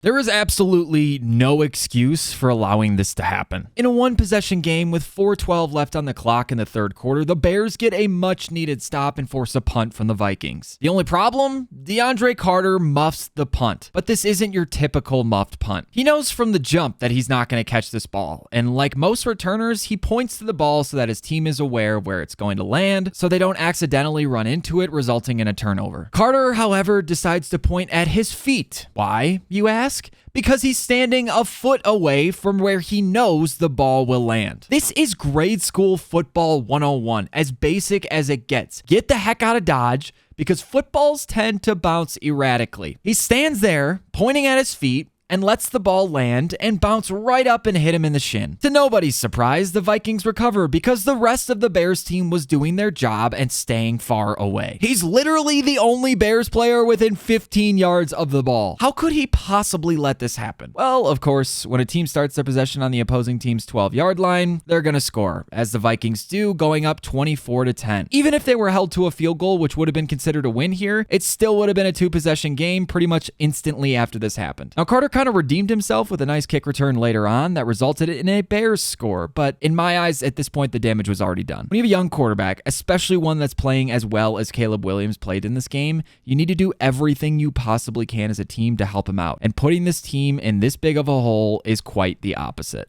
There is absolutely no excuse for allowing this to happen. In a one-possession game with 4:12 left on the clock in the third quarter, the Bears get a much-needed stop and force a punt from the Vikings. The only problem? DeAndre Carter muffs the punt. But this isn't your typical muffed punt. He knows from the jump that he's not going to catch this ball, and like most returners, he points to the ball so that his team is aware of where it's going to land, so they don't accidentally run into it, resulting in a turnover. Carter, however, decides to point at his feet. Why, you ask? Because he's standing a foot away from where he knows the ball will land. This is grade school football 101, as basic as it gets. Get the heck out of Dodge, because footballs tend to bounce erratically. He stands there, pointing at his feet, and lets the ball land and bounce right up and hit him in the shin. To nobody's surprise, the Vikings recover because the rest of the Bears team was doing their job and staying far away. He's literally the only Bears player within 15 yards of the ball. How could he possibly let this happen? Well, of course, when a team starts their possession on the opposing team's 12-yard line, they're gonna score, as the Vikings do, going up 24-10. Even if they were held to a field goal, which would have been considered a win here, it still would have been a two-possession game pretty much instantly after this happened. Now, Carter kind of redeemed himself with a nice kick return later on that resulted in a Bears score, but in my eyes, at this point, the damage was already done. When you have a young quarterback, especially one that's playing as well as Caleb Williams played in this game, you need to do everything you possibly can as a team to help him out, and putting this team in this big of a hole is quite the opposite.